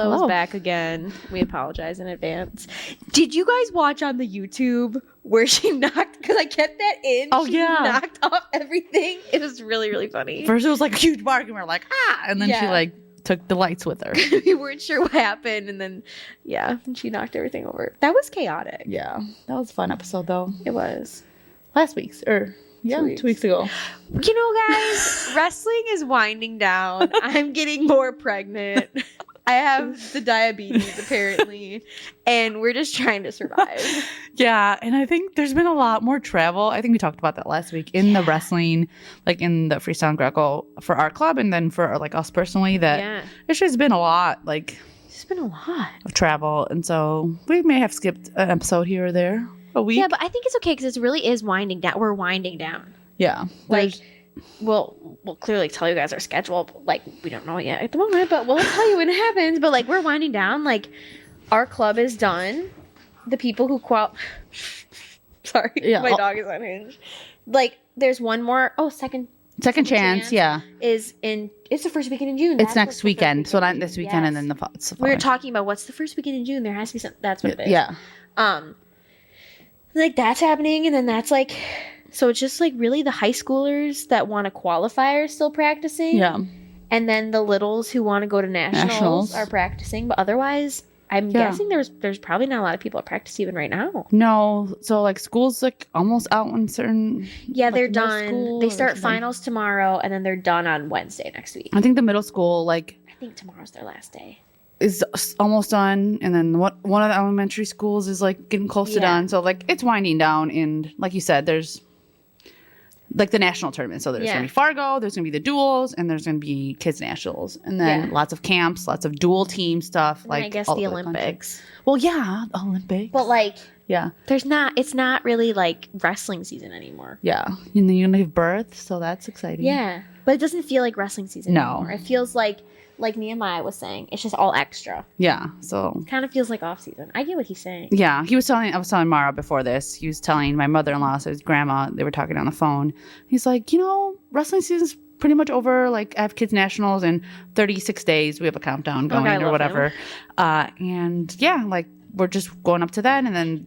Willow's back again. We apologize in advance. Did you guys watch on the YouTube where she knocked, because I kept that in. Oh, she knocked off everything. It was really, really funny. First it was like a huge bark and we were like, ah, and then she like took the lights with her. We weren't sure what happened, and then and she knocked everything over. That was chaotic. Yeah, that was a fun episode though. It was. Last week's, or 2 weeks ago. You know, guys, wrestling is winding down. I'm getting more pregnant. I have the diabetes apparently, and we're just trying to survive. Yeah, and I think there's been a lot more travel. I think we talked about that last week in the wrestling, like in the freestyle and Greco for our club, and then for like us personally. That it's just been a lot. Like it's been a lot of travel, and so we may have skipped an episode here or there. A week. Yeah, but I think it's okay because it really is winding down. We're winding down. Yeah. Like, we'll clearly tell you guys our schedule. But, like, we don't know it yet at the moment, but we'll tell you when it happens. But, like, we're winding down. Like, our club is done. The people who Sorry, my dog is unhinged. Like, there's one more. Oh, second chance. Yeah. It's the first weekend in June. It's next weekend. So not this weekend and then the we were talking about what's the first weekend in June. There has to be something. That's what it is. Yeah. Like that's happening, and then that's like, so it's just like really the high schoolers that want to qualify are still practicing. Yeah. And then the littles who want to go to nationals are practicing, but otherwise, I'm guessing there's probably not a lot of people at practice even right now. No, so like school's like almost out in certain. Yeah, like, they're done. They start finals tomorrow, and then they're done on Wednesday next week. I think the middle school I think tomorrow's their last day. Is almost done, and then one of the elementary schools is like getting close to done, so like it's winding down. And like you said, there's like the national tournament, so there's gonna be Fargo, there's gonna be the duels, and there's gonna be kids nationals, and then lots of camps, lots of dual team stuff. And like I guess the Olympics. Well, yeah, Olympics, but like it's not really like wrestling season anymore. Yeah, and then you're gonna give birth, so that's exciting. Yeah, but it doesn't feel like wrestling season anymore. It feels like Nehemiah was saying, it's just all extra. Yeah, so kind of feels like off season. I get what he's saying. Yeah, I was telling Mara before this. He was telling my mother-in-law, so his grandma. They were talking on the phone. He's like, wrestling season's pretty much over. Like, I have kids nationals in 36 days. We have a countdown going or whatever. And yeah, like we're just going up to that, and then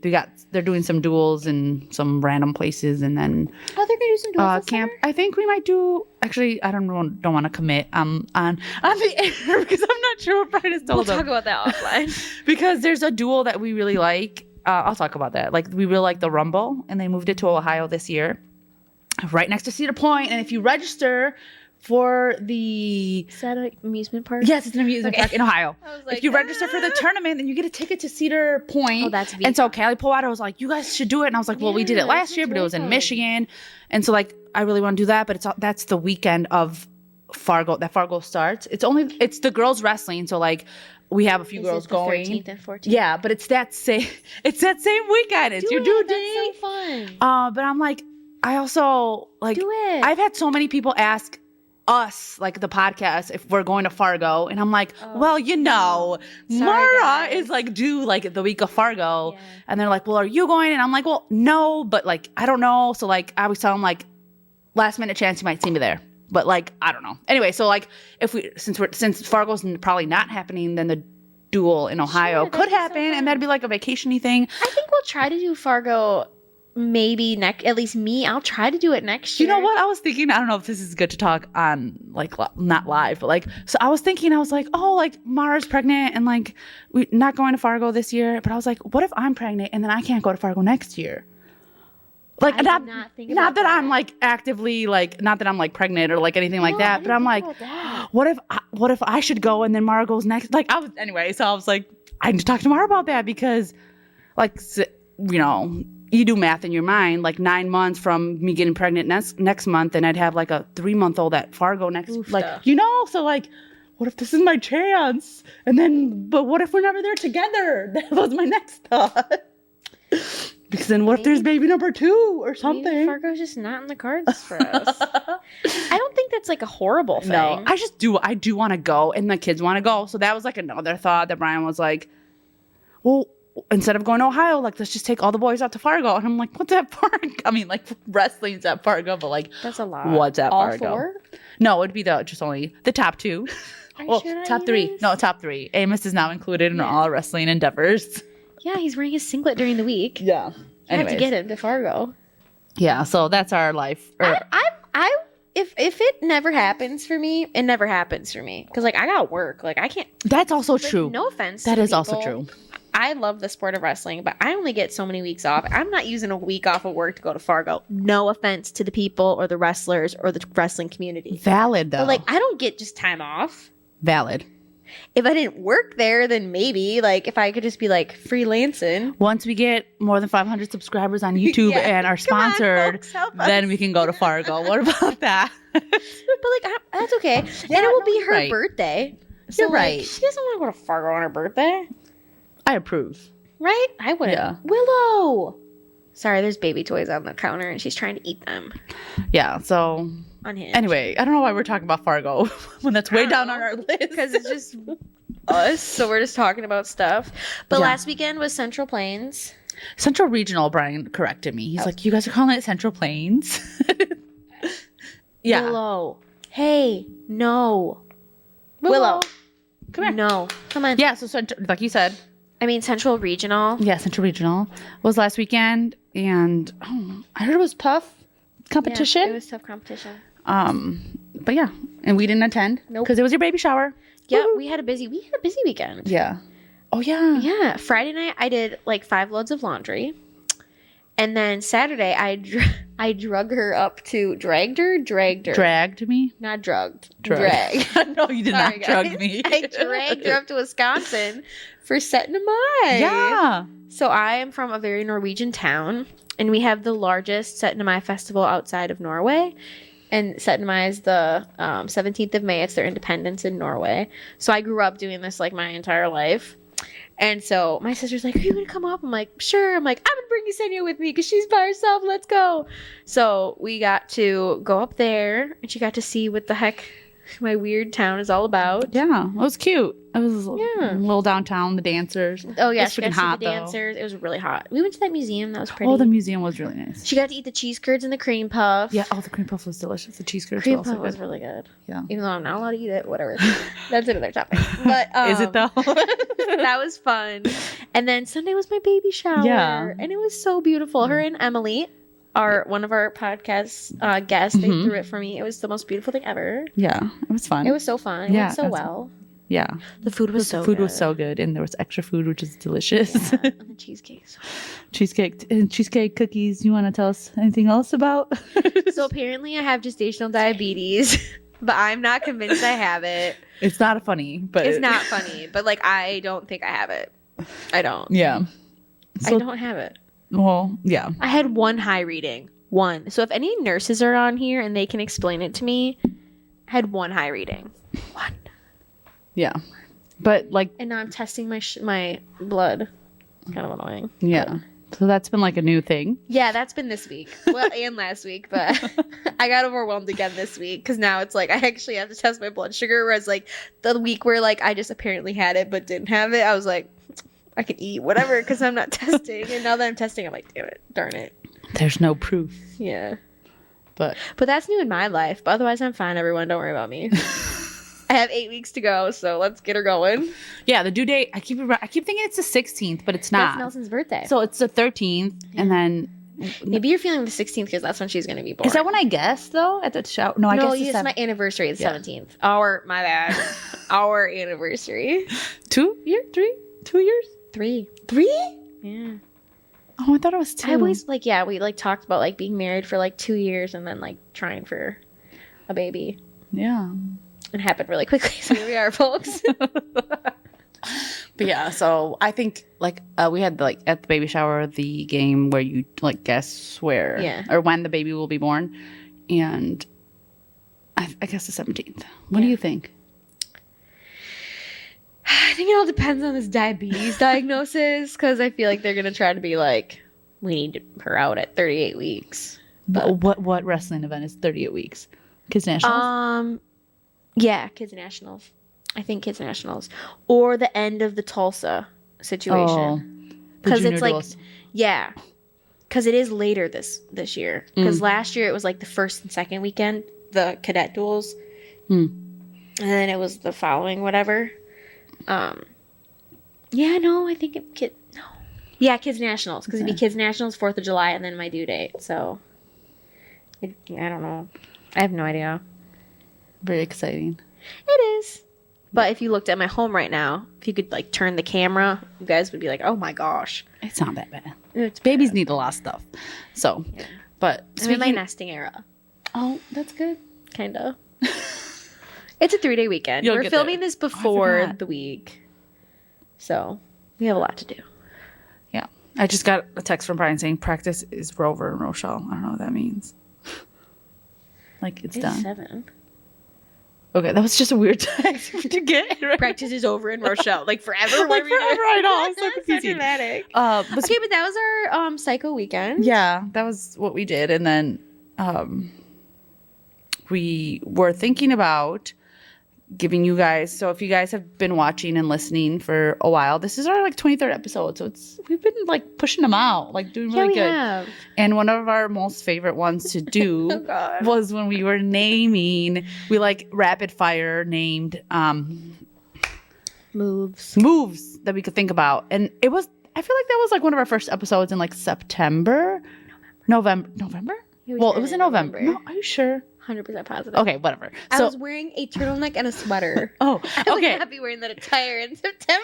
they're doing some duels in some random places, and then they're gonna do some duels camp. Summer? I think we might do. Actually, I don't want to commit on the air because I'm not sure what Brian has told them. We'll talk about that offline. Because there's a duel that we really like. I'll talk about that. Like we really like the Rumble, and they moved it to Ohio this year, right next to Cedar Point. And if you register for the... Is that an amusement park? Yes, it's an amusement park in Ohio. Like, if you register for the tournament, then you get a ticket to Cedar Point. Oh, that's And so Callie Powada was like, you guys should do it. And I was like, well, we did it last year, but it was in Michigan. And so like, I really want to do that, but that's the weekend of Fargo, that Fargo starts. It's the girls wrestling. So like, we have a few girls going. 13th and 14th. Yeah, but it's that same weekend. It's your due date. That's so fun. But I'm like, I also like, do it. I've had so many people ask us, like the podcast, if we're going to Fargo, and I'm like, Mara is like due like the week of Fargo, and they're like, well, are you going? And I'm like, well, no, but like I don't know. So like I always tell them like, last minute chance you might see me there, but like I don't know. Anyway, so like since Fargo's probably not happening, then the duel in Ohio could happen, and that'd be like a vacation-y thing. I think we'll try to do Fargo. Maybe at least me, I'll try to do it next year. You know what I was thinking? I don't know if this is good to talk on, like, not live, but like, so I was thinking, I was like, oh, like Mara's pregnant and like we're not going to Fargo this year. But I was like, what if I'm pregnant and then I can't go to Fargo next year? Like, not that I'm like actively like, not that I'm like pregnant or like anything like that, but I'm like, what if I should go and then Mara goes next? Like anyway, so I was like, I need to talk to Mara about that because like, you do math in your mind, like 9 months from me getting pregnant next month, and I'd have like a 3-month-old at Fargo next, so like, what if this is my chance? And then, but what if we're never there together? That was my next thought. Because then what if there's baby number 2 or something? Maybe Fargo's just not in the cards for us. I don't think that's like a horrible thing. No, I do want to go, and the kids want to go. So that was like another thought that Brian was like, well, instead of going to Ohio, like, let's just take all the boys out to Fargo. And I'm like, what's at Fargo? I mean, like, wrestling's at Fargo, but like, that's a lot. What's at all Fargo? 4? No, it'd be just only the top 2. Well, Should I top eat 3. this? No, top 3. Amos is now included in Yeah. all wrestling endeavors. Yeah, he's wearing his singlet during the week. Yeah. I have to Anyways. get him to Fargo. Yeah, so that's our life. If it never happens for me, it never happens for me. Because, like, I got work. Like, I can't. That's also Like, true. No offense. That to is also people. true. I love the sport of wrestling, but I only get so many weeks off. I'm not using a week off of work to go to Fargo. No offense to the people or the wrestlers or the wrestling community. Valid, though. But, like, I don't get just time off. Valid. If I didn't work there, then maybe. Like, if I could just be, like, freelancing. Once we get more than 500 subscribers on YouTube Yeah. and are Come on, sponsored, folks, help us. then we can go to Fargo. What about that? But, like, that's okay. Yeah, and it will no, be you're her right. birthday. So, You're like, right. she doesn't want to go to Fargo on her birthday. I approve. Right? I wouldn't. Yeah. Willow! Sorry, there's baby toys on the counter, and she's trying to eat them. Yeah, so Unhinged. anyway, I don't know why we're talking about Fargo when that's way don't down know. on our list. Because it's just us, so we're just talking about stuff. But Yeah. last weekend was Central Plains. Central Regional, Brian corrected me. He's like, you guys are calling it Central Plains? Yeah. Willow. Hey, no. Willow. Come here. No. Come on. Yeah, so Central, like you said, I mean, Central Regional. yeah, Central Regional was last weekend, and I heard it was tough competition. Yeah, it was tough competition. But yeah, and we didn't attend Nope. because it was your baby shower. Yeah, Woo. we had a busy weekend. Yeah. Oh yeah. Yeah, Friday night I did like 5 loads of laundry. And then Saturday I drug her up to dragged her. Dragged me. Not drugged. Drag. Drag. No, you did Sorry, not drug guys. me. I dragged her up to Wisconsin for Setting Mai. Yeah. So I am from a very Norwegian town, and we have the largest Setting Mai festival outside of Norway. And Setting Mai is the 17th of May. It's their independence in Norway. So I grew up doing this like my entire life. And so my sister's like, are you going to come up? I'm like, sure. I'm like, I'm going to bring Yesenia with me because she's by herself. Let's go. So we got to go up there, and she got to see what the heck my weird town is all about. Yeah. It was cute. It was Yeah. a little downtown, the dancers. Oh, yeah. It's She got to freaking see hot, the though. dancers. It was really hot. We went to that museum. That was pretty. Oh, the museum was really nice. She got to eat the cheese curds and the cream puff. Yeah. Oh, the cream puff was delicious. The cheese curds were Cream also puff was good. really good. Yeah. Even though I'm not allowed to eat it, whatever. That's another topic. But Is it though? that was fun. And then Sunday was my baby shower. Yeah. And it was so beautiful. Her and Emily are one of our podcast guests. They Mhm. threw it for me. It was the most beautiful thing ever. Yeah. It was fun. It was so fun. It Yeah, went so that's- well. Yeah. The food was so food good. was so good, and there was extra food, which is delicious. Yeah. And the cheesecake. cheesecake cookies. You want to tell us anything else about? So apparently I have gestational diabetes, but I'm not convinced I have it. It's not funny, but It's not funny, but like I don't think I have it. I don't. Yeah. I don't have it. Well, yeah. I had one high reading. One. So if any nurses are on here and they can explain it to me, I had one high reading. One. Yeah. But like, And now I'm testing my blood. It's kind of annoying. yeah. So that's been like a new thing. Yeah, that's been this week. Well, and last week, but I got overwhelmed again this week because now it's like I actually have to test my blood sugar. Whereas like the week where like I just apparently had it but didn't have it, I was like, I can eat whatever because I'm not testing. And now that I'm testing, I'm like, damn it, darn it. There's no proof. Yeah. But But that's new in my life. But otherwise, I'm fine, everyone. Don't worry about me. I have 8 weeks to go, so let's get her going. yeah, the due date, I keep thinking it's the 16th, but it's That's not. Nelson's birthday. So it's the 13th, and then Maybe you're feeling the 16th because that's when she's going to be born. is that when I guessed though at the show? No, I No, guess it's my anniversary, the Yeah. 17th. My bad. Our anniversary. 2 years, 2 years. 3. Yeah. Oh, I thought it was 2. I always, we, talked about, being married for, 2 years and then, trying for a baby. yeah. It happened really quickly, so here we are, folks. But yeah, so I think we had at the baby shower the game where you guess where or when the baby will be born, and I guess the 17th. What do you think? I think it all depends on this diabetes diagnosis because I feel like they're going to try to be we need her out at 38 weeks. But what wrestling event is 38 weeks? Kids Nationals? Yeah, Kids Nationals. I think Kids Nationals. Or the end of the Tulsa situation. Because it's yeah. Because it is later this year. Because last year it was the first and second weekend, the cadet duels. And then it was the following whatever. Yeah, no, I think no. Yeah, Kids Nationals, because it'd be Kids Nationals, 4th of July, and then my due date. So, I don't know. I have no idea. Very exciting. It is. But if you looked at my home right now, if you could like turn the camera, you guys would be like, "Oh my gosh, It's not that bad. it's Babies need a lot of stuff. So, Yeah. but I'm in my nesting era, oh, that's good. kind of." It's a 3-day weekend. You'll We're get filming there. this before forgot. the week, so we have a lot to do. Yeah. I just got a text from Brian saying practice is Rover and Rochelle. I don't know what that means. Like it's done. 7. Okay, that was just a weird text to get. Right? Practice is over in Rochelle, like forever. Like whatever you do. forever, I know. It's so So confusing. dramatic. But Okay, but that was our psycho weekend. yeah, that was what we did, and then we were thinking about giving you guys. So if you guys have been watching and listening for a while, this is our like 23rd episode. So we've been like pushing them out, like doing really we good. have. And one of our most favorite ones to do Oh, God. was when we were naming. We like rapid fire named Moves. moves that we could think about, and it was. I feel like that was like one of our first episodes in like September, November. Yeah, we Well, did it was in November. November. No, are you sure? 100% positive. Okay, whatever. I So, was wearing a turtleneck and a sweater. oh, I would okay. not be wearing that attire in September.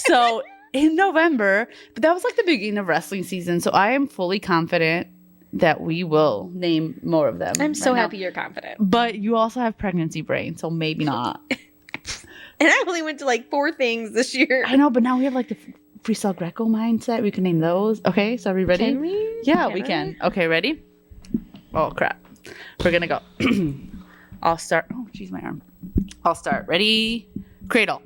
So in November, but that was like the beginning of wrestling season. So I am fully confident that we will name more of them. I'm so right now. happy you're confident. But you also have pregnancy brain, so maybe not. And I only went to like 4 things this year. I know, but now we have like the freestyle Greco mindset. We can name those. Okay, so are we ready? Can we? Yeah, we can. Okay, ready? Oh crap. We're gonna go. I'll start. Oh, jeez, my arm. I'll start. Ready? Cradle.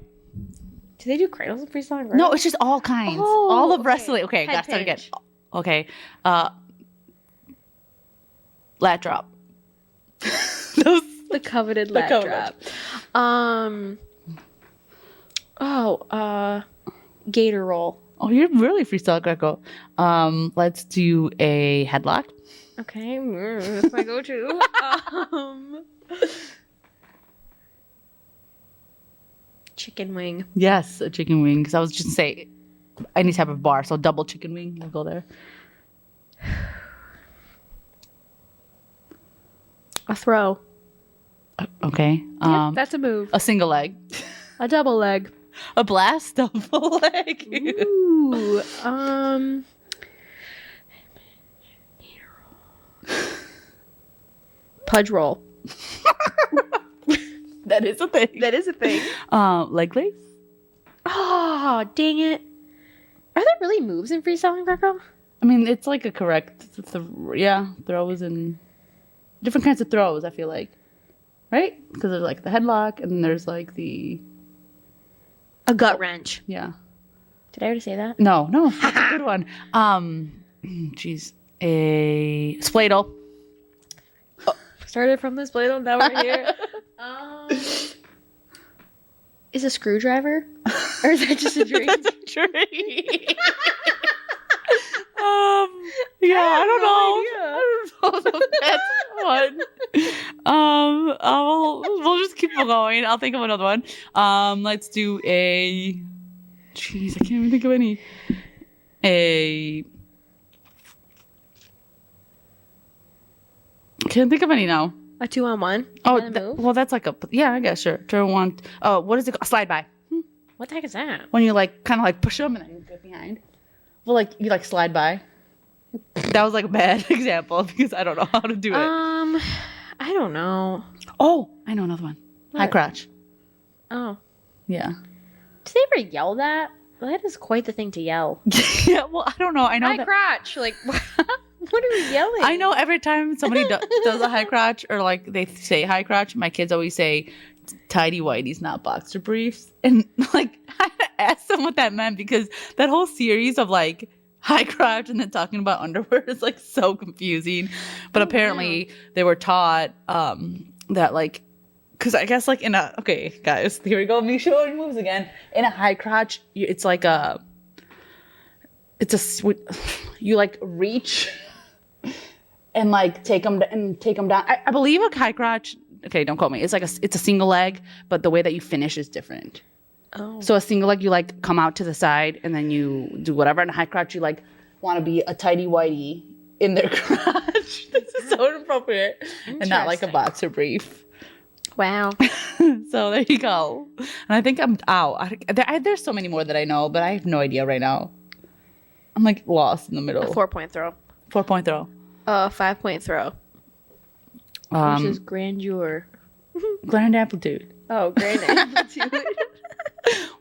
Do they do cradles and freestyle? No, it's just all kinds. Oh, all of okay. wrestling. Okay, Head got to start again. pinch. Okay. Lat drop. Those. The coveted lat coveted. drop. Gator roll. Oh, you're really freestyle Greco. Let's do a headlock. Okay, that's my go-to. Chicken wing. Yes, a chicken wing. Because I was just say any type of bar, so double chicken wing. We'll go there. A throw. Okay. Yeah, that's a move. A single leg. A double leg. A blast double leg. Ooh. Pudge roll. That is a thing. That is a thing. Leg lace. Oh, dang it. Are there really moves in freestyling, Greco? I mean, it's like a correct, throws and different kinds of throws. I feel like, right? Because there's like the headlock, and then there's like the A gut wrench. yeah. Did I already say that? No, that's a good one. Jeez, a spladle. Started from this blade, now we're here. Is a screwdriver? Or is that just a dream? That's a dream. Yeah, I don't know. I don't know if that's one. We'll just keep going. I'll think of another one. Let's do a. Jeez, I can't even think of any. Can't think of any now. A 2-on-1? Oh, Is that a move? well, that's like a I guess sure. Turn one. Oh, what is it called? Slide by. What the heck is that? When you like kind of like push them and then you go behind. Well, like you like slide by. That was like a bad example because I don't know how to do it. I don't know. Oh, I know another one. High What? crotch. Oh. Yeah. Did they ever yell that? Well, that is quite the thing to yell. Yeah. Well, I don't know. I know High that. crotch. Like, what are we yelling? I know every time somebody does a high crotch or like they say high crotch, my kids always say tidy whities, not boxer briefs. And like I had to ask them what that meant because that whole series of like high crotch and then talking about underwear is like so confusing. But apparently they were taught that like, because I guess like okay guys, here we go, me showing moves again. In a high crotch, it's like you like reach and like take them down. I believe a high crotch, okay, don't quote me. It's like it's a single leg, but the way that you finish is different. Oh. So a single leg, you like come out to the side and then you do whatever. And a high crotch, you like want to be a tighty whitey in their crotch. This is so inappropriate. And not like a boxer brief. Wow. So there you go. And I think I'm out. There's so many more that I know, but I have no idea right now. I'm like lost in the middle. A 4-point throw. 4-point throw. 5-point throw. Which is grandeur. Grand amplitude. Oh, grand amplitude.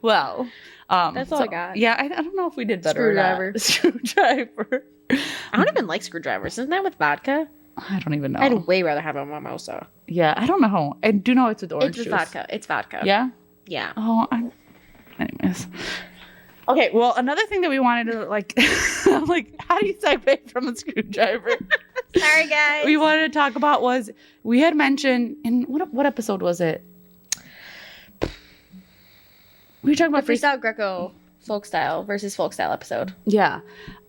Well, that's all I got. Yeah, I don't know if we did better. Screwdriver. I don't even like screwdrivers. Isn't that with vodka? I don't even know. I'd way rather have a mimosa. Yeah, I don't know. I do know it's with orange It's juice. vodka. It's vodka. Yeah? Yeah. Oh, anyways. Okay, well, another thing that we wanted to, like, I'm like, how do you segue from a screwdriver? Sorry, guys. We wanted to talk about was, we had mentioned, in what episode was it? We were talking about Freestyle Greco folk style versus folk style episode. Yeah.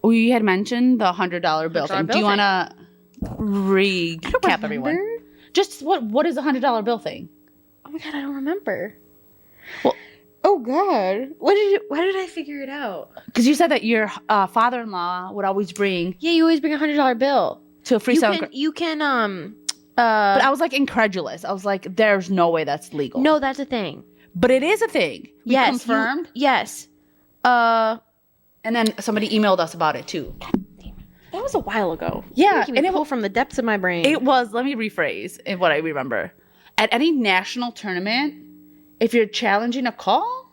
We had mentioned the $100 bill thing. Do you want to recap everyone? Just what is a $100 bill thing? Oh my God, I don't remember. Well, oh God, why did I figure it out? Because you said that your father-in-law would always bring. Yeah, you always bring a $100 bill to a freestyle. You can but I was like incredulous. I was like, there's no way that's legal. No, that's a thing. But it is a thing. Yes. Confirmed? Yes. And then somebody emailed us about it too. That was a while ago. Yeah. And it pulled from the depths of my brain. It was, let me rephrase what I remember. At any national tournament, if you're challenging a call,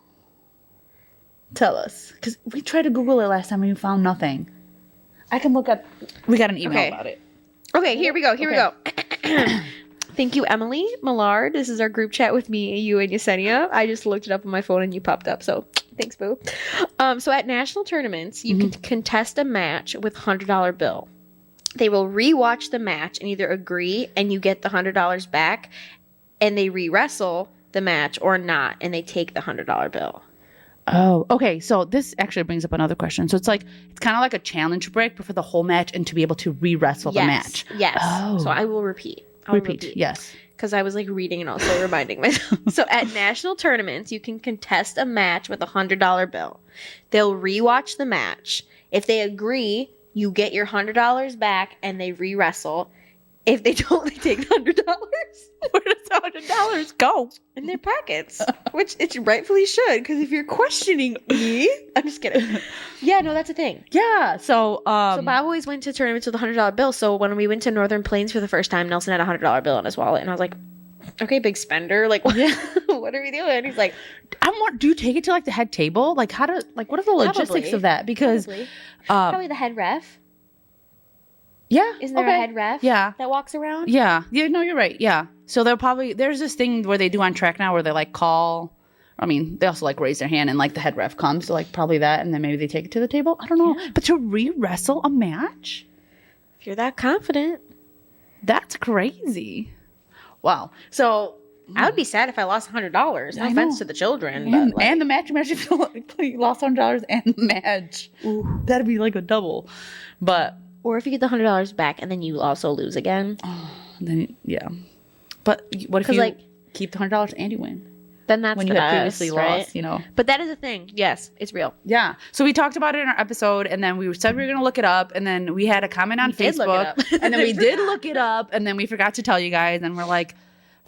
tell us. Because we tried to Google it last time and we found nothing. I can look up. We got an email about it. Okay, here we go. We go. Thank you, Emily Millard. This is our group chat with me, you, and Yesenia. I just looked it up on my phone and you popped up. So thanks, boo. So at national tournaments, you can contest a match with $100 bill. They will re-watch the match and either agree and you get the $100 back, and they re-wrestle the match or not, and they take the $100 bill. Oh, okay. So this actually brings up another question. So it's kind of like a challenge break, but for the whole match and to be able to re-wrestle the match. Yes. Oh. So I will repeat. Yes. Because I was like reading and also reminding myself. So at national tournaments, you can contest a match with a $100 bill. They'll rewatch the match. If they agree, you get your $100 back and they re-wrestle. If they don't, they take the $100. Where does $100 go? In their pockets, which it rightfully should. Because if you're questioning me, I'm just kidding. Yeah, no, that's a thing. Yeah. So Bob always went to tournaments with a $100 bill. So when we went to Northern Plains for the first time, Nelson had a $100 bill in his wallet, and I was like, "Okay, big spender. Like, what are we doing?" And he's like, do you take it to like the head table? Like, what are the logistics of that? Because probably the head ref. Yeah. Isn't there a head ref? Yeah. That walks around? Yeah. Yeah, no, you're right. Yeah. So there's this thing where they do on track now where they like call, I mean, they also like raise their hand and like the head ref comes, so like probably that, and then maybe they take it to the table. I don't know. Yeah. But to re-wrestle a match? If you're that confident. That's crazy. Wow. So I would be sad if I lost $100. No offense to the children. And the match if you lost $100 and the match. Ooh, that'd be like a double. But or if you get the $100 back and then you also lose again. Then yeah. But what if you keep the $100 and you win? Then that's when you had previously lost, you know. But that is a thing. Yes, it's real. Yeah. So we talked about it in our episode, and then we said we were going to look it up, and then we had a comment on Facebook, and then we did look it up, and then we forgot to tell you guys, and we're like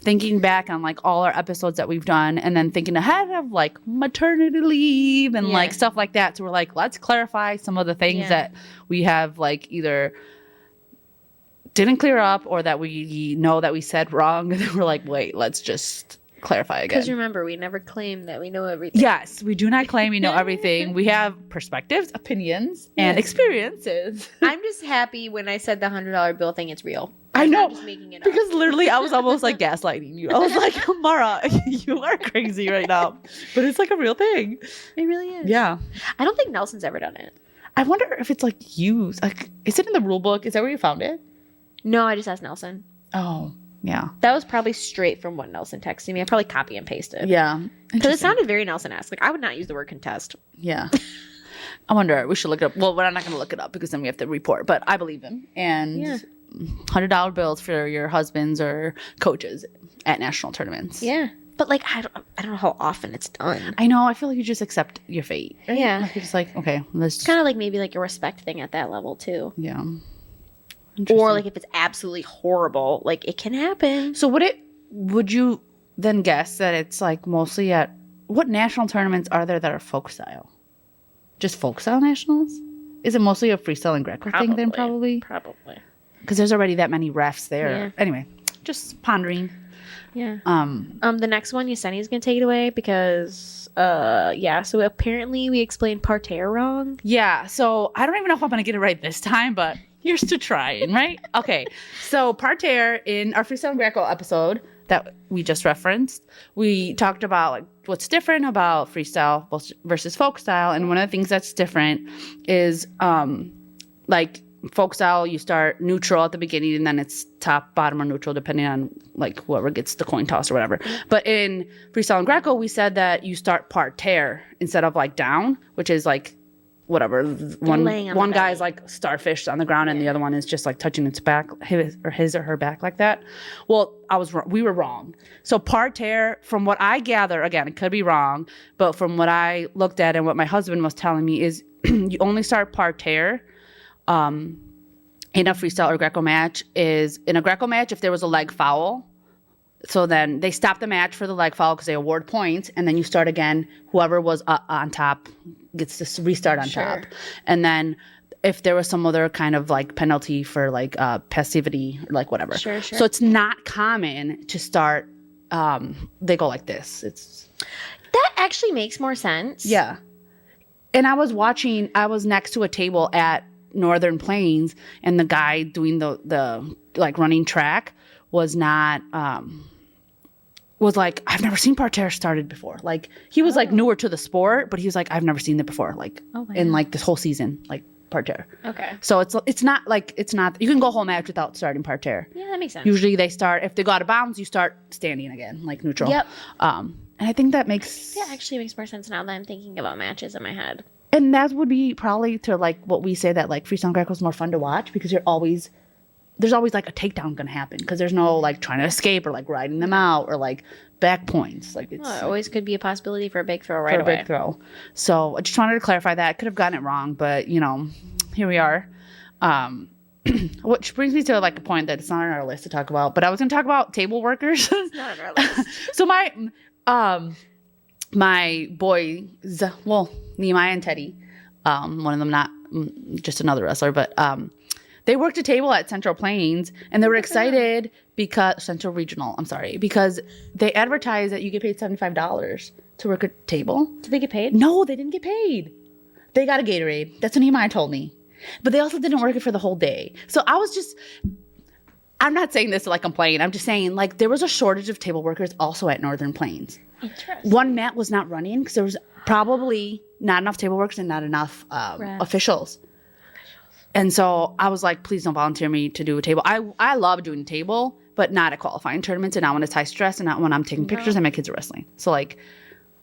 thinking back on like all our episodes that we've done, and then thinking ahead of like maternity leave and like stuff like that. So we're like, let's clarify some of the things that we have like either didn't clear up or that we know that we said wrong, and then we're like, wait, let's just clarify again. Because remember, we never claim that we know everything. Yes, we do not claim we know everything. We have perspectives, opinions, and experiences. I'm just happy when I said the $100 bill thing, it's real. I know. Just making it up. Because literally I was almost like gaslighting you. I was like, Mara, you are crazy right now. But it's like a real thing. It really is. Yeah. I don't think Nelson's ever done it. I wonder if it's like used. Like, is it in the rule book? Is that where you found it? No, I just asked Nelson. Oh, yeah. That was probably straight from what Nelson texted me. I probably copy and pasted. Yeah. Because it sounded very Nelson-esque. Like, I would not use the word contest. Yeah. I wonder. We should look it up. Well, we're not going to look it up because then we have to report. But I believe him. And $100 bills for your husbands or coaches at national tournaments. Yeah. But like I don't know how often it's done. I know. I feel like you just accept your fate. Right? Yeah. Like you're just like, okay, let's It's kind of like maybe like a respect thing at that level too. yeah. Or like if it's absolutely horrible, like it can happen. So would you then guess that it's like mostly at what national tournaments are there that are folk style? Just folk style nationals? Is it mostly a freestyle and Greco thing then probably? Probably. Because there's already that many refs there. Yeah. Anyway, just pondering. Yeah. The next one, Yeseni's gonna take it away because so apparently we explained parterre wrong. Yeah, so I don't even know if I'm gonna get it right this time, but here's to trying, right? Okay. So parterre in our freestyle and Greco episode that we just referenced, we talked about like what's different about freestyle versus folk style, and one of the things that's different is like folk style, you start neutral at the beginning and then it's top, bottom, or neutral depending on like whoever gets the coin toss or whatever. But in freestyle and Greco, we said that you start parterre instead of like down, which is like whatever. One guy's like starfish on the ground and the other one is just like touching its back, his or her back like that. Well, I was wrong. We were wrong. So parterre, from what I gather, again, it could be wrong, but from what I looked at and what my husband was telling me is you only start parterre in a freestyle or Greco match. Is in a Greco match if there was a leg foul, so then they stop the match for the leg foul because they award points, and then you start again. Whoever was on top gets to restart on top, and then if there was some other kind of like penalty for like passivity or like whatever. Sure. So it's not common to start. They go like this. That actually makes more sense. Yeah. And I was next to a table at Northern Plains, and the guy doing the like running track was not was like, I've never seen parterre started before. Like he was like newer to the sport, but he was like, I've never seen it before. Like in like this whole season, like parterre. Okay. So it's not you can go a whole match without starting parterre. Yeah, that makes sense. Usually they start, if they go out of bounds, you start standing again, like neutral. Yep. And I think that makes actually makes more sense now that I'm thinking about matches in my head. And that would be probably to like what we say that like freestyle and Greco is more fun to watch because there's always like a takedown gonna happen because there's no like trying to escape or like riding them out or like back points. Like it's it always could be a possibility for a big throw right away. Big throw. So I just wanted to clarify that. Could have gotten it wrong, but here we are. Which brings me to like a point that it's not on our list to talk about, but I was gonna talk about table workers. It's not on our list. So my boys, well, Nehemiah and Teddy, one of them not just another wrestler, but they worked a table at Central Plains, and they were excited because Central Regional, I'm sorry, because they advertised that you get paid $75 to work a table. Did they get paid? No, they didn't get paid. They got a Gatorade. That's what Nehemiah told me. But they also didn't work it for the whole day. So I'm not saying this to like complain. I'm just saying like there was a shortage of table workers also at Northern Plains. Interesting. One mat was not running because there was probably not enough table workers and not enough officials. And so I was like, please don't volunteer me to do a table. I love doing a table, but not at qualifying tournaments and not when it's high stress and not when I'm taking pictures and my kids are wrestling. So like,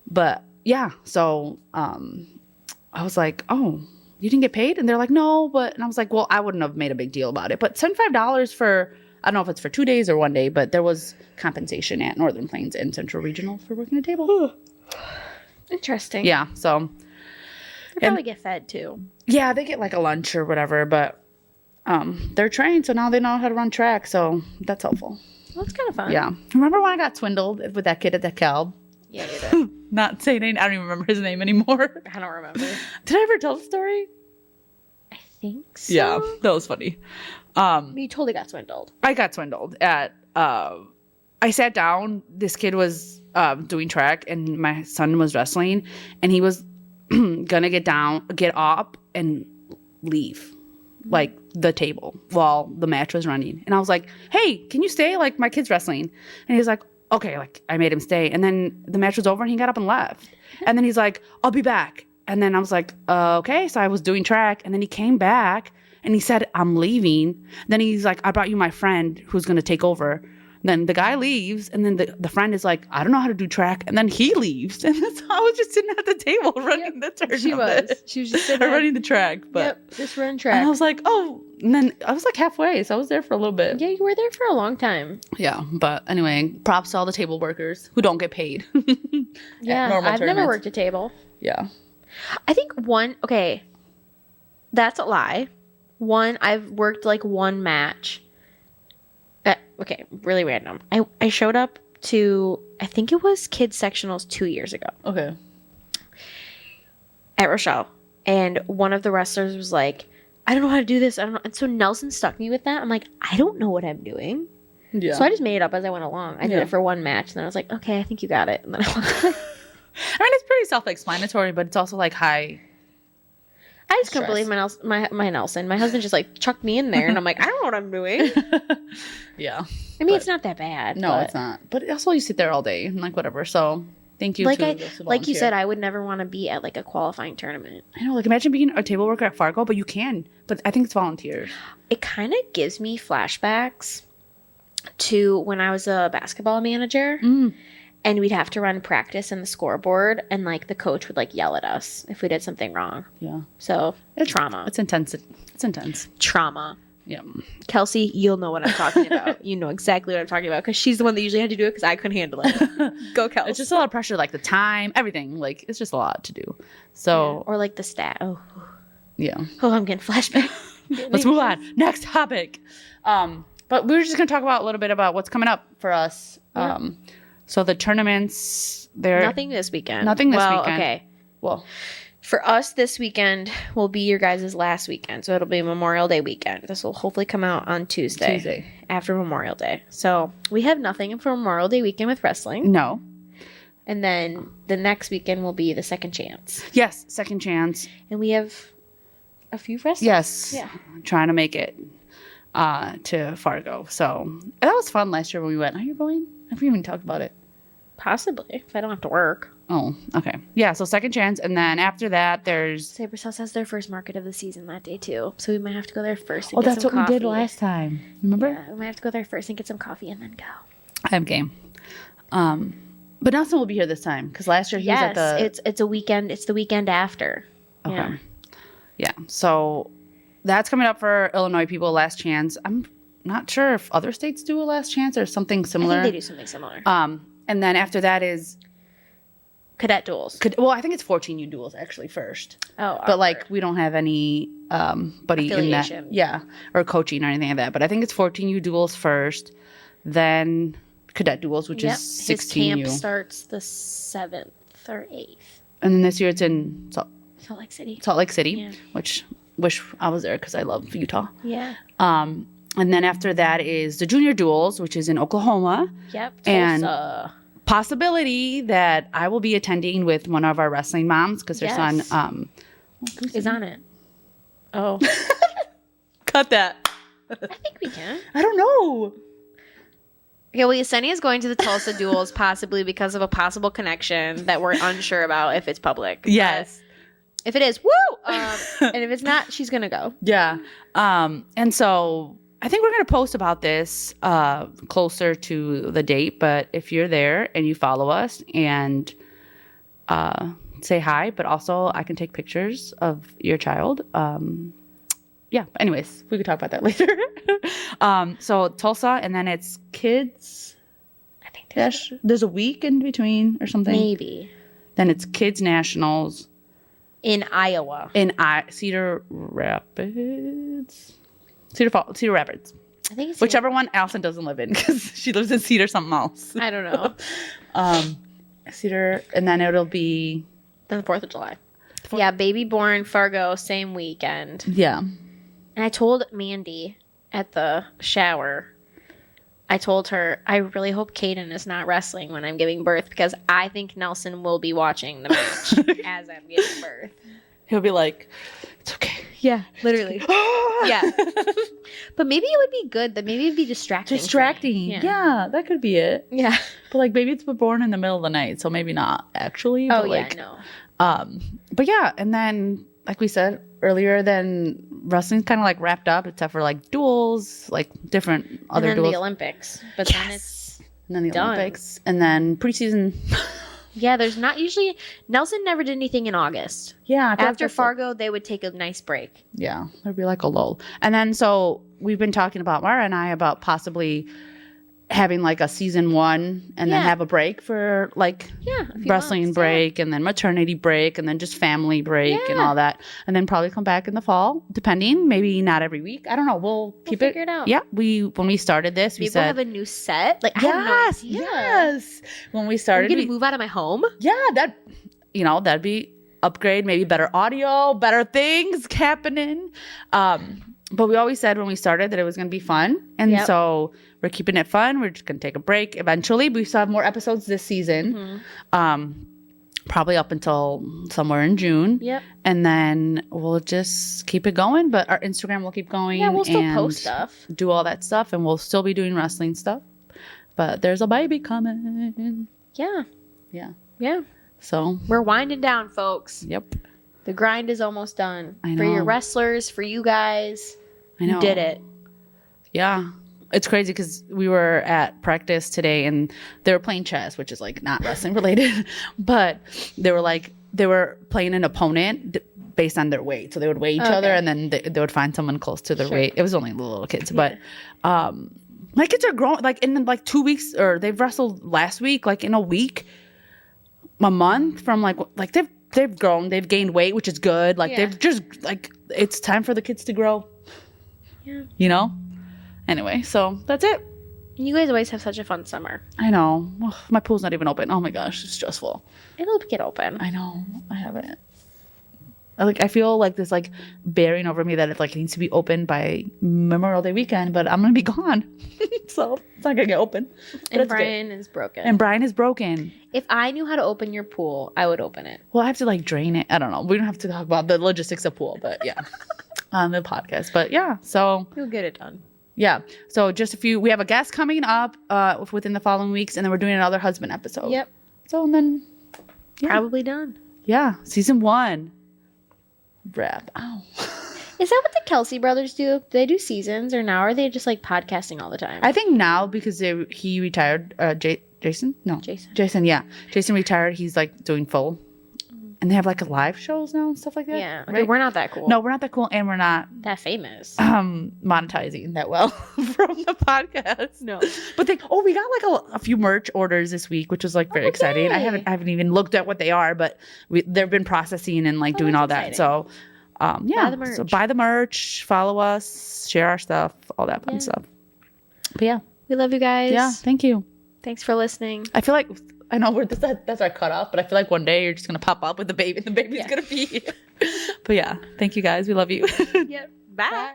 but yeah. So I was like, oh, you didn't get paid? And they're like, no, but, and I was like, well, I wouldn't have made a big deal about it. But $75 for, I don't know if it's for 2 days or 1 day, but there was compensation at Northern Plains and Central Regional for working a table. Interesting. Yeah, so. They probably get fed too. Yeah, they get like a lunch or whatever, but they're trained, so now they know how to run track, so that's helpful. Well, that's kind of fun. Yeah. Remember when I got swindled with that kid at the Calb? Yeah, you did. Not saying I don't even remember his name anymore. I don't remember. Did I ever tell the story? I think so. Yeah, that was funny. You totally got swindled. I got swindled at I sat down, this kid was doing track and my son was wrestling and he was gonna get up and leave like the table while the match was running. And I was like, hey, can you stay? Like my kid's wrestling. And he's like, okay, like I made him stay. And then the match was over and he got up and left. And then he's like, I'll be back. And then I was like, okay. So I was doing track and then he came back and he said, I'm leaving. Then he's like, I brought you my friend who's going to take over. And Then the guy leaves, and then the friend is like, I don't know how to do track, and then he leaves, and that's how I was just sitting at the table running the tournament. She was just sitting running the track, but just run and track. I was like, oh, and then I was like halfway, so I was there for a little bit. Yeah, you were there for a long time. Yeah, but anyway, props to all the table workers who don't get paid. Yeah, I've never worked a table. Yeah. I think okay, that's a lie. I've worked like one match. Okay, really random. I showed up to, I think it was kids sectionals 2 years ago. Okay. At Rochelle. And one of the wrestlers was like, I don't know how to do this. I don't know. And so Nelson stuck me with that. I'm like, I don't know what I'm doing. Yeah. So I just made it up as I went along. I did it for one match. And then I was like, okay, I think you got it. And then I walked away. I mean, it's pretty self-explanatory, but it's also like high. I just couldn't believe my Nelson. My husband just like chucked me in there, and I'm like, I don't know what I'm doing. Yeah. I mean, it's not that bad. No, it's not. But also, you sit there all day and like whatever. So thank you. Like you said, I would never want to be at like a qualifying tournament. I know. Like imagine being a table worker at Fargo, but you can. But I think it's volunteers. It kind of gives me flashbacks to when I was a basketball manager. And we'd have to run practice in the scoreboard, and like the coach would like yell at us if we did something wrong. Yeah. So it's trauma. It's intense. It's intense. Trauma. Yeah. Kelsey, you'll know what I'm talking about. You know exactly what I'm talking about because she's the one that usually had to do it because I couldn't handle it. Go Kelsey. It's just a lot of pressure, like the time, everything. Like it's just a lot to do. So or like the stat. Oh. Yeah. Oh, I'm getting flashback. Let's move on. Next topic. But we were just gonna talk about a little bit about what's coming up for us. Yeah. So the tournaments, nothing this weekend. Nothing this weekend. Okay. Well, for us, this weekend will be your guys' last weekend. So it'll be Memorial Day weekend. This will hopefully come out on Tuesday. After Memorial Day. So we have nothing for Memorial Day weekend with wrestling. No. And then the next weekend will be the Second Chance. Yes, Second Chance. And we have a few wrestlers. Yes. Yeah. Trying to make it to Fargo. So that was fun last year when we went. Are you going? Have we even talked about it? Possibly, if I don't have to work. Oh, okay. Yeah, so Second Chance. And then after that, there's... Saber's House has their first market of the season that day, too. So we might have to go there first and get some coffee. Oh, that's what we did last time. Remember? Yeah, we might have to go there first and get some coffee and then go. I have game. But Nelson will be here this time because last year he was at the... it's a weekend. It's the weekend after. Okay. Yeah. So that's coming up for Illinois people, Last Chance. I'm not sure if other states do a Last Chance or something similar. I think they do something similar. And then after that is cadet duels. Well, I think it's 14U duels actually first. Oh, but like we don't have any buddy in that, yeah, or coaching or anything like that. But I think it's 14U duels first, then cadet duels, which is 16U. His camp starts the 7th or 8th. And then this year it's in Salt Lake City. Salt Lake City, yeah. Which wish I was there because I love Utah. Yeah. And then after that is the junior duels, which is in Oklahoma. Yep. Tulsa. And possibility that I will be attending with one of our wrestling moms because her son is on it. Oh. Cut that. I think we can. I don't know. Okay, well, Yesenia is going to the Tulsa duels possibly because of a possible connection that we're unsure about if it's public. Yes. But if it is, woo! And if it's not, she's going to go. Yeah. And so I think we're going to post about this closer to the date. But if you're there and you follow us and say hi, but also I can take pictures of your child. Yeah. Anyways, we could talk about that later. So Tulsa, and then it's kids. I think there's a week in between or something. Maybe. Then it's Kids Nationals. In Iowa. In Cedar Rapids. Cedar Rapids. I think it's whichever one Allison doesn't live in because she lives in Cedar something else. I don't know. Cedar, and then it'll be then the 4th of July. Yeah, baby born Fargo same weekend. Yeah. And I told Mandy at the shower, I told her, I really hope Caden is not wrestling when I'm giving birth because I think Nelson will be watching the match as I'm giving birth. He'll be like, it's okay. Yeah, literally. Yeah. But maybe it would be good. That maybe it'd be distracting. Yeah, that could be it. Yeah. But like maybe it's born in the middle of the night, so maybe not actually. Oh, but yeah, like, no. But yeah, and then like we said earlier than wrestling's kind of like wrapped up, except for like duels, like different other and then duels. the Olympics. But then it's And then the done. Olympics, and then preseason. yeah. There's not usually Nelson never did anything in August. Yeah, I feel like After that's Fargo, they would take a nice break. yeah, there'd be like a lull. And then so we've been talking about Mara and I about possibly having like a season 1 and then Yeah. have a break for like Yeah, a few wrestling months, break and then maternity break and then just family break and Yeah. all that, and then probably come back in the fall, depending. Maybe not every week. I don't know. We'll keep figure it out. Yeah, when we started this, we Maybe we'll said have a new set. Like I have no yes, idea. yes. When we Are started, we gonna we- move out of my home? yeah, that'd be upgrade, maybe better audio, better things happening. But we always said when we started that it was going to be fun. And Yep. so we're keeping it fun. We're just going to take a break eventually. We still have more episodes this season. Probably up until somewhere in June. Yep. And then we'll just keep it going. But our Instagram will keep going. Yeah, we'll still and post stuff. do all that stuff. And we'll still be doing wrestling stuff. But there's a baby coming. Yeah. Yeah. Yeah. So, We're winding down, folks. yep. The grind is almost done. I For your know. wrestlers, for you guys. I know. You did it. Yeah. It's crazy because we were at practice today and they were playing chess, which is like not wrestling related, but they were playing an opponent based on their weight. So they would weigh each other and then they would find someone close to their weight. It was only little kids, but my kids are growing like in like 2 weeks, or they've wrestled last week, like in a week, a month from like they've grown, they've gained weight, which is good. Like Yeah. they've just like, it's time for the kids to grow. Yeah. You know? Anyway, so that's it. You guys always have such a fun summer. I know. Ugh, my pool's not even open. Oh my gosh, it's stressful. It'll get open. I know. I haven't. I feel like this like bearing over me that it like needs to be open by Memorial Day weekend, but I'm gonna be gone, so it's not gonna get open. But And it's good. Brian is broken. And Brian is broken. If I knew how to open your pool, I would open it. Well, I have to like drain it. I don't know. We don't have to talk about the logistics of pool, but yeah, on the podcast. But yeah, so You'll get it done. yeah, so just we have a guest coming up within the following weeks, and then we're doing another husband episode. Yep. So and then yeah. Probably done. Yeah, season 1 wrap. Ow. Is that what the Kelsey brothers do? Do they do seasons, or now are they just like podcasting all the time? I think now because he retired. Jason? No, Jason. Yeah, Jason retired. He's like doing full, and they have like live shows now and stuff like that. yeah. Okay, right? we're not that cool. No, we're not that cool, and we're not That famous. monetizing that well from the podcast. No. But we got like a few merch orders this week, which was like very exciting. I haven't even looked at what they are, but they've been processing and like doing all that. exciting. So yeah, Buy the merch. so buy the merch, follow us, share our stuff, all that fun Yeah. stuff. But yeah, We love you guys. yeah, thank you. Thanks for listening. I feel like I know that's our cutoff, but I feel like one day you're just gonna pop up with the baby, and the baby's gonna be here. But yeah, thank you guys. We love you. Yep. Bye.